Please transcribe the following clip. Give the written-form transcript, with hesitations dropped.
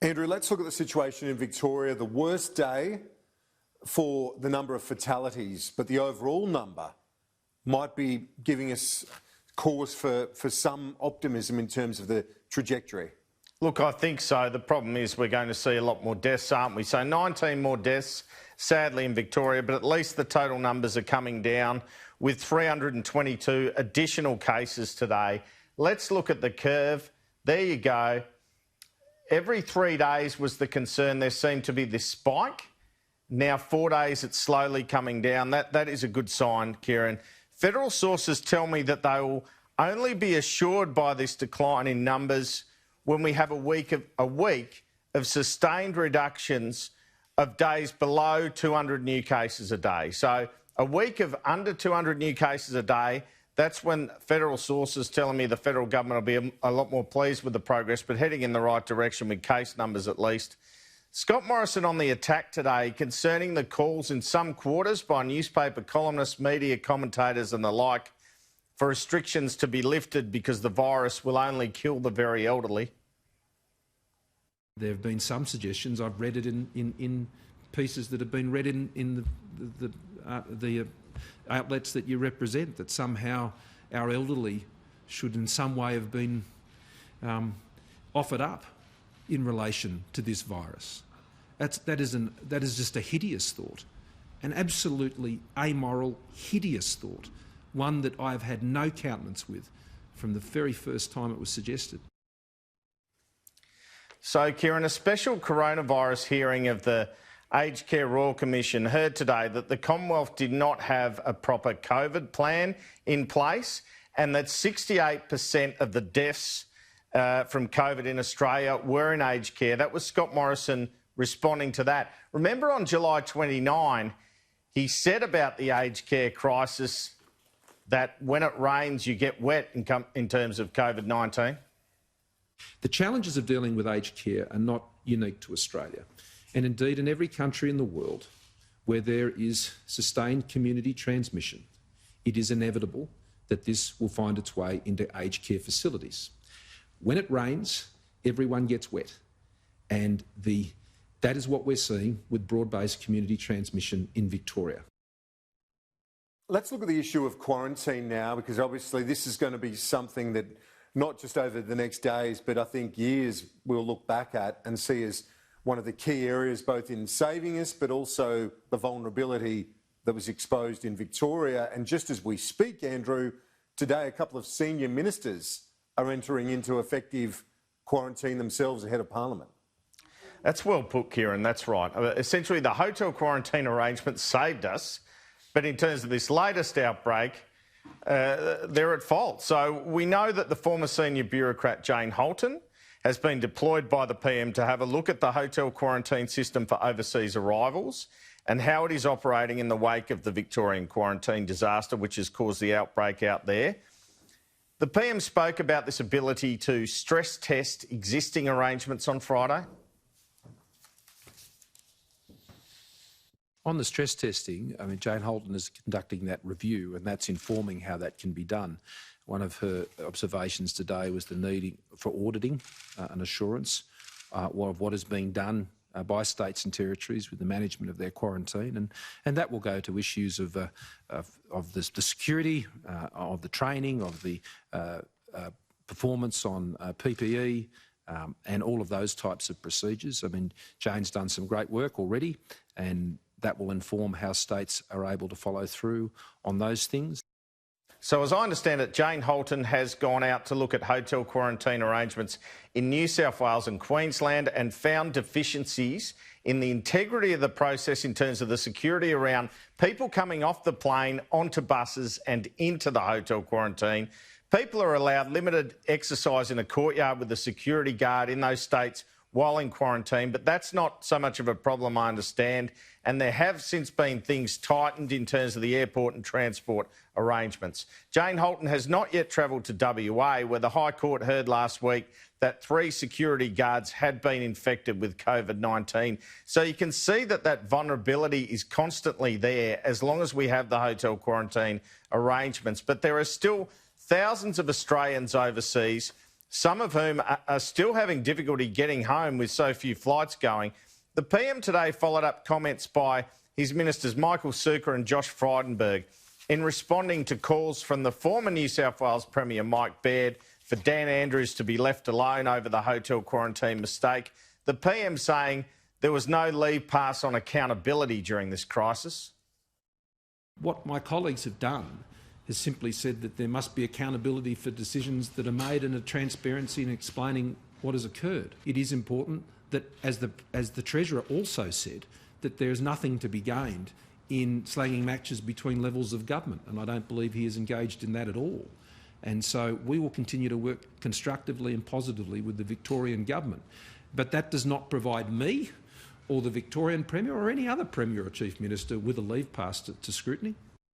Andrew, let's look at the situation in Victoria. The worst day for the number of fatalities, but the overall number might be giving us cause for some optimism in terms of the trajectory. Look, I think so. The problem is we're going to see a lot more deaths, aren't we? So 19 more deaths, sadly, in Victoria, but at least the total numbers are coming down with 322 additional cases today. Let's look at the curve. There you go. Every 3 days was the concern. There seemed to be this spike. Now 4 days, it's slowly coming down. That is a good sign, Kieran. Federal sources tell me that they will only be assured by this decline in numbers when we have a week of sustained reductions of days below 200 new cases a day. So a week of under 200 new cases a day, that's when federal sources telling me the federal government will be a lot more pleased with the progress, but heading in the right direction with case numbers at least. Scott Morrison on the attack today concerning the calls in some quarters by newspaper columnists, media commentators and the like for restrictions to be lifted because the virus will only kill the very elderly. There have been some suggestions, I've read it in pieces that have been read in the outlets that you represent, that somehow our elderly should in some way have been offered up in relation to this virus. That is just a hideous thought, an absolutely amoral, hideous thought, one that I've had no countenance with from the very first time it was suggested. So, Kieran, a special coronavirus hearing of the Aged Care Royal Commission heard today that the Commonwealth did not have a proper COVID plan in place and that 68% of the deaths from COVID in Australia were in aged care. That was Scott Morrison responding to that. Remember on July 29, he said about the aged care crisis that when it rains, you get wet in terms of COVID-19? The challenges of dealing with aged care are not unique to Australia. And indeed, in every country in the world where there is sustained community transmission, it is inevitable that this will find its way into aged care facilities. When it rains, everyone gets wet. And that is what we're seeing with broad-based community transmission in Victoria. Let's look at the issue of quarantine now, because obviously this is going to be something that not just over the next days, but I think years we'll look back at and see as one of the key areas, both in saving us, but also the vulnerability that was exposed in Victoria. And just as we speak, Andrew, today a couple of senior ministers are entering into effective quarantine themselves ahead of Parliament. That's well put, Kieran, that's right. Essentially, the hotel quarantine arrangement saved us, but in terms of this latest outbreak, they're at fault. So we know that the former senior bureaucrat Jane Holton has been deployed by the PM to have a look at the hotel quarantine system for overseas arrivals and how it is operating in the wake of the Victorian quarantine disaster, which has caused the outbreak out there. The PM spoke about this ability to stress test existing arrangements on Friday. On the stress testing, I mean, Jane Holton is conducting that review and that's informing how that can be done. One of her observations today was the need for auditing and assurance of what is being done by states and territories with the management of their quarantine, and that will go to issues of the security, of the training, of the performance on PPE, and all of those types of procedures. I mean, Jane's done some great work already, and that will inform how states are able to follow through on those things. So as I understand it, Jane Holton has gone out to look at hotel quarantine arrangements in New South Wales and Queensland and found deficiencies in the integrity of the process in terms of the security around people coming off the plane onto buses and into the hotel quarantine. People are allowed limited exercise in a courtyard with a security guard in those states while in quarantine, but that's not so much of a problem, I understand. And there have since been things tightened in terms of the airport and transport arrangements. Jane Holton has not yet travelled to WA, where the High Court heard last week that 3 security guards had been infected with COVID-19. So you can see that vulnerability is constantly there as long as we have the hotel quarantine arrangements. But there are still thousands of Australians overseas some of whom are still having difficulty getting home with so few flights going. The PM today followed up comments by his ministers Michael Sukkar and Josh Frydenberg in responding to calls from the former New South Wales Premier Mike Baird for Dan Andrews to be left alone over the hotel quarantine mistake. The PM saying there was no leave pass on accountability during this crisis. What my colleagues have done is simply said that there must be accountability for decisions that are made and a transparency in explaining what has occurred. It is important that, as the Treasurer also said, that there is nothing to be gained in slanging matches between levels of government, and I don't believe he is engaged in that at all. And so we will continue to work constructively and positively with the Victorian government. But that does not provide me or the Victorian Premier or any other Premier or Chief Minister with a leave pass to scrutiny.